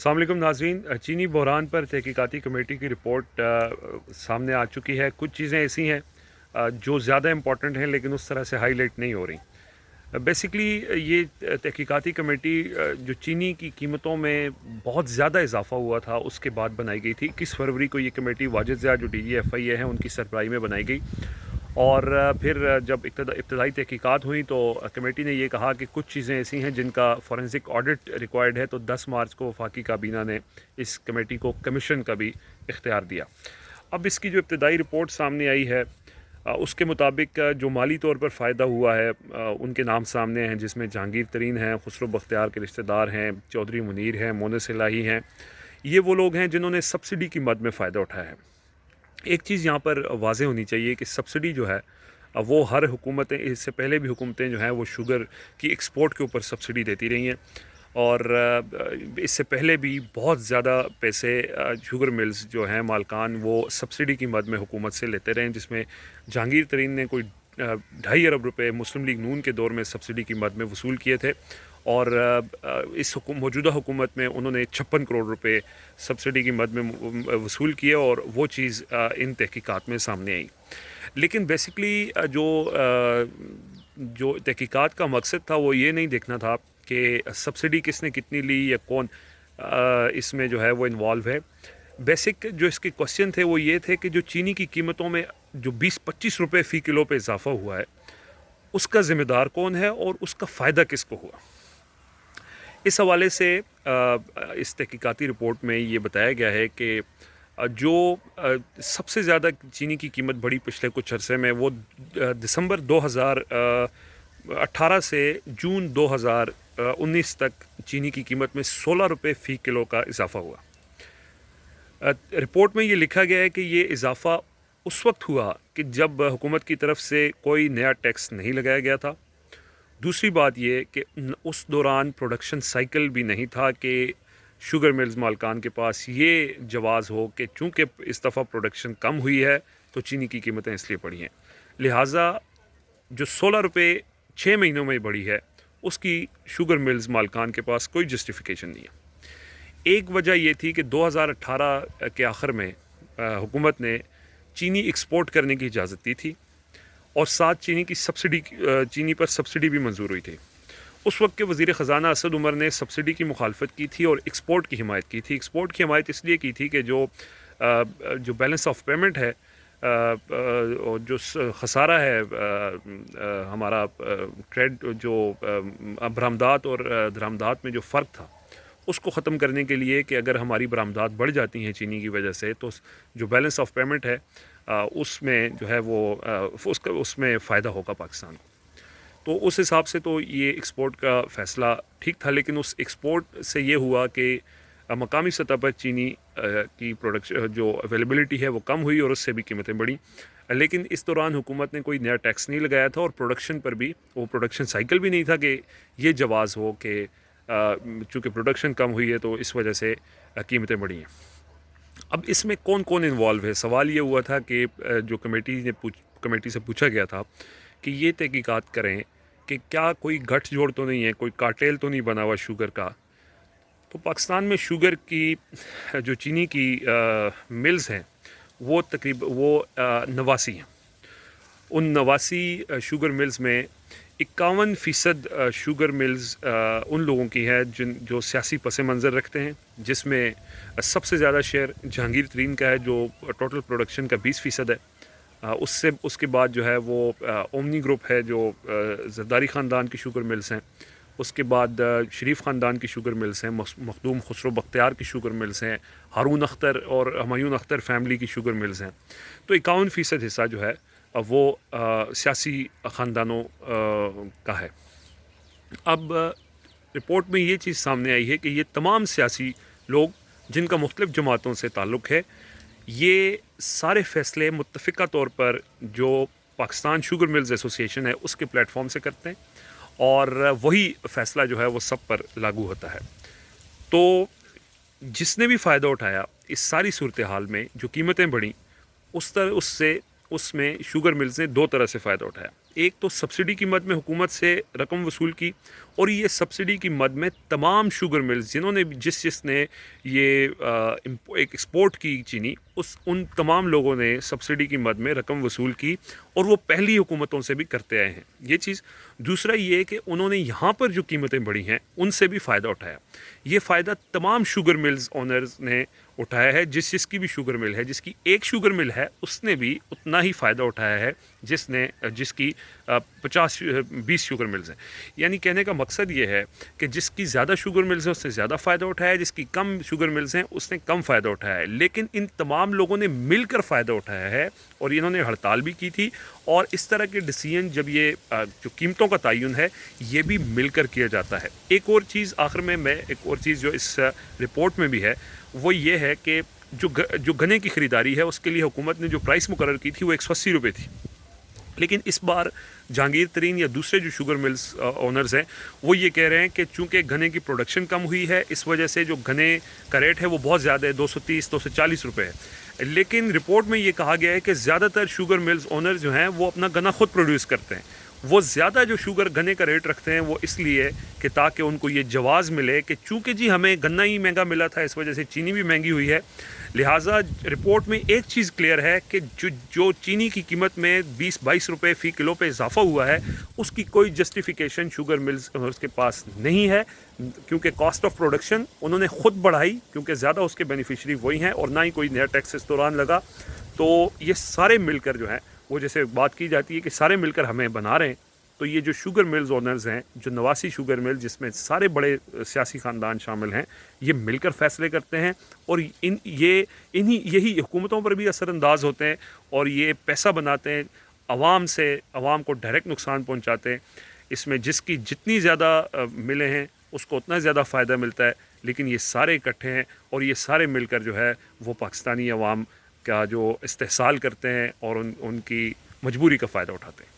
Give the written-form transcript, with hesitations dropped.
अस्सलाम वालेकुम नाज़रीन। चीनी बहरान पर तहकीकाती कमेटी की रिपोर्ट सामने आ चुकी है। कुछ चीज़ें ऐसी हैं जो ज़्यादा इम्पॉर्टेंट हैं लेकिन उस तरह से हाईलाइट नहीं हो रही। बेसिकली ये तहकीकाती कमेटी जो चीनी की कीमतों में बहुत ज़्यादा इजाफा हुआ था उसके बाद बनाई गई थी। 21 फरवरी को ये कमेटी वाजिद ज़िया जो DGFI हैं उनकी सरबराही में बनाई गई। और फिर जब इब्तदाई तहकीकात हुई तो कमेटी ने ये कहा कि कुछ चीज़ें ऐसी हैं जिनका फॉरेंसिक ऑडिट रिक्वायर्ड है, तो 10 मार्च को वफाकी काबीना ने इस कमेटी को कमीशन का भी इख्तियार दिया। अब इसकी जो इब्तदाई रिपोर्ट सामने आई है उसके मुताबिक जो माली तौर पर फ़ायदा हुआ है उनके नाम सामने हैं, जिसमें जहांगीर तरीन हैं, खुसरो बख्तियार के रिश्तेदार हैं, चौधरी मुनीर हैं, मोनस इलाही हैं। ये वो लोग हैं जिन्होंने सब्सिडी की मद में फ़ायदा उठाया है। एक चीज़ यहाँ पर वाज़ेह होनी चाहिए कि सब्सिडी जो है वो हर हुकूमतें, इससे पहले भी हुकूमतें जो हैं वो शुगर की एक्सपोर्ट के ऊपर सब्सिडी देती रही हैं। और इससे पहले भी बहुत ज़्यादा पैसे शुगर मिल्स जो हैं मालकान वो सब्सिडी की मद में हुकूमत से लेते रहे, जिसमें जहांगीर तरीन ने कोई 2.5 अरब रुपए मुस्लिम लीग नून के दौर में सब्सिडी की मद में वसूल किए थे। और इस मौजूदा हुकूमत में उन्होंने 56 करोड़ रुपए सब्सिडी की मद में वसूल किए और वो चीज़ इन तहकीकात में सामने आई। लेकिन बेसिकली जो तहकीकात का मकसद था वो ये नहीं देखना था कि सब्सिडी किसने कितनी ली या कौन इसमें जो है वो इन्वॉल्व है। बेसिक जो इसके क्वेश्चन थे वो ये थे कि जो चीनी की कीमतों में जो 20-25 रुपए फ़ी किलो पे इजाफा हुआ है उसका ज़िम्मेदार कौन है और उसका फ़ायदा किसको हुआ। इस हवाले से इस तहकीकाती रिपोर्ट में ये बताया गया है कि जो सबसे ज़्यादा चीनी की कीमत बढ़ी पिछले कुछ अरसे में वो दिसंबर 2018 से जून 2019 तक चीनी की कीमत में 16 रुपये फ़ी किलो का इजाफा हुआ। रिपोर्ट में ये लिखा गया है कि ये इजाफा उस वक्त हुआ कि जब हुकूमत की तरफ से कोई नया टैक्स नहीं लगाया गया था। दूसरी बात ये कि उस दौरान प्रोडक्शन साइकिल भी नहीं था कि शुगर मिल्स मालकान के पास ये जवाज़ हो कि चूँकि इस दफ़ा प्रोडक्शन कम हुई है तो चीनी की कीमतें इसलिए बढ़ी हैं। लिहाजा जो 16 रुपये 6 महीनों में बढ़ी है उसकी शुगर मिल्स मालकान के पास कोई जस्टिफिकेशन नहीं है। एक वजह ये थी कि 2018 के आखिर में हुकूमत ने चीनी एक्सपोर्ट करने की इजाज़त दी थी और साथ चीनी पर सब्सिडी भी मंजूर हुई थी। उस वक्त के वज़ीर ख़जाना असद उमर ने सब्सिडी की मुखालफत की थी और एक्सपोर्ट की हिमायत की थी। एक्सपोर्ट की हिमायत इसलिए की थी कि जो बैलेंस ऑफ पेमेंट है और जो खसारा है हमारा ट्रेड जो बरामदात और दरामदात में जो फ़र्क था उसको ख़त्म करने के लिए कि अगर हमारी बरामदात बढ़ जाती हैं चीनी की वजह से तो जो बैलेंस ऑफ पेमेंट है उसमें जो है वो उसमें फ़ायदा होगा पाकिस्तान को। तो उस हिसाब से तो ये एक्सपोर्ट का फ़ैसला ठीक था, लेकिन उस एक्सपोर्ट से ये हुआ कि मकामी सतह पर चीनी की प्रोडक्शन जो अवेलेबिलिटी है वो कम हुई और उससे भी कीमतें बढ़ी। लेकिन इस दौरान हुकूमत ने कोई नया टैक्स नहीं लगाया था और प्रोडक्शन पर भी वो प्रोडक्शन साइकिल भी नहीं था कि ये जवाज़ हो कि चूँकि प्रोडक्शन कम हुई है तो इस वजह से कीमतें बढ़ी हैं। अब इसमें कौन कौन इन्वॉल्व है? सवाल ये हुआ था कि जो कमेटी से पूछा गया था कि ये तहकीकात करें कि क्या कोई गठजोड़ तो नहीं है, कोई कार्टेल तो नहीं बना हुआ शुगर का। तो पाकिस्तान में शुगर की जो चीनी की मिल्स हैं वो तकरीबन 89 हैं। उन 89 शुगर मिल्स में 51% शुगर मिल्स उन लोगों की है जो सियासी पस मंज़र रखते हैं, जिसमें सबसे ज़्यादा शेयर जहांगीर तरीन का है जो टोटल प्रोडक्शन का 20% है। उसके बाद जो है वो ओमनी ग्रुप है जो जरदारी ख़ानदान की शुगर मिल्स हैं। उसके बाद शरीफ ख़ानदान की शुगर मिल्स हैं, मखदूम खुसरो बख्तियार की शुगर मिल्स हैं, हारून अख्तर और हुमायूं अख्तर फैमिली की शुगर मिल्स हैं। तो 51% हिस्सा जो है वो सियासी ख़ानदानों का है। अब रिपोर्ट में ये चीज़ सामने आई है कि ये तमाम सियासी लोग जिनका मुख्तलिफ़ जमातों से ताल्लुक़ है, ये सारे फ़ैसले मुत्तफ़िक़ा तौर पर जो पाकिस्तान शुगर मिल्स एसोसिएशन है उसके प्लेटफॉर्म से करते हैं और वही फ़ैसला जो है वो सब पर लागू होता है। तो जिसने भी फ़ायदा उठाया इस सारी सूरत हाल में, जो कीमतें बढ़ी उसमें शुगर मिल्स ने दो तरह से फ़ायदा उठाया। एक तो सब्सिडी की मद में हुकूमत से रकम वसूल की اور یہ سبسڈی کی مد میں تمام شوگر ملز جنہوں نے جس نے یہ ایک ایکسپورٹ کی چینی، ان تمام لوگوں نے سبسڈی کی مد میں رقم وصول کی، اور وہ پہلی حکومتوں سے بھی کرتے آئے ہیں یہ چیز۔ دوسرا یہ کہ انہوں نے یہاں پر جو قیمتیں بڑھی ہیں ان سے بھی فائدہ اٹھایا۔ یہ فائدہ تمام شوگر ملز اونرز نے اٹھایا ہے، جس کی بھی شوگر مل ہے، جس کی ایک شوگر مل ہے اس نے بھی اتنا ہی فائدہ اٹھایا ہے جس کی 20 شوگر ملز ہیں۔ یعنی کہنے کا مقصد یہ ہے کہ جس کی زیادہ شوگر ملز ہیں اس نے زیادہ فائدہ اٹھایا ہے، جس کی کم شوگر ملز ہیں اس نے کم فائدہ اٹھایا ہے، لیکن ان تمام لوگوں نے مل کر فائدہ اٹھایا ہے، اور انہوں نے ہڑتال بھی کی تھی۔ اور اس طرح کے ڈیسیژن جب یہ جو قیمتوں کا تعین ہے یہ بھی مل کر کیا جاتا ہے۔ ایک اور چیز آخر میں ایک اور چیز جو اس رپورٹ میں بھی ہے وہ یہ ہے کہ جو گنے کی خریداری ہے اس کے لیے حکومت نے جو پرائس مقرر کی تھی وہ 180 روپے تھی، لیکن اس بار جہانگیر ترین یا دوسرے جو شوگر ملز اونرز ہیں وہ یہ کہہ رہے ہیں کہ چونکہ گنے کی پروڈکشن کم ہوئی ہے اس وجہ سے جو گنے کا ریٹ ہے وہ بہت زیادہ ہے، 230-240 روپے ہے۔ لیکن رپورٹ میں یہ کہا گیا ہے کہ زیادہ تر شوگر ملز اونر جو ہیں وہ اپنا گنا خود پروڈیوس کرتے ہیں، وہ زیادہ جو شوگر گنے کا ریٹ رکھتے ہیں وہ اس لیے کہ تاکہ ان کو یہ جواز ملے کہ چونکہ جی ہمیں گنا ہی مہنگا ملا تھا اس وجہ سے چینی بھی مہنگی ہوئی ہے۔ لہٰذا رپورٹ میں ایک چیز کلیئر ہے کہ جو چینی کی قیمت میں 20-22 روپے فی کلو پہ اضافہ ہوا ہے اس کی کوئی جسٹیفیکیشن شوگر ملز اونرز کے پاس نہیں ہے، کیونکہ کاسٹ آف پروڈکشن انہوں نے خود بڑھائی کیونکہ زیادہ اس کے بینیفیشری وہی ہیں، اور نہ ہی کوئی نیا ٹیکس اس دوران لگا۔ تو یہ سارے مل کر جو ہیں وہ جیسے بات کی جاتی ہے کہ سارے مل کر ہمیں بنا رہے ہیں، تو یہ جو شوگر ملز اونرز ہیں، جو 89 شوگر مل جس میں سارے بڑے سیاسی خاندان شامل ہیں، یہ مل کر فیصلے کرتے ہیں، اور یہی حکومتوں پر بھی اثر انداز ہوتے ہیں، اور یہ پیسہ بناتے ہیں عوام کو ڈائریکٹ نقصان پہنچاتے ہیں۔ اس میں جس کی جتنی زیادہ ملیں ہیں اس کو اتنا زیادہ فائدہ ملتا ہے، لیکن یہ سارے اکٹھے ہیں اور یہ سارے مل کر جو ہے وہ پاکستانی عوام کا جو استحصال کرتے ہیں اور ان کی مجبوری کا فائدہ اٹھاتے ہیں۔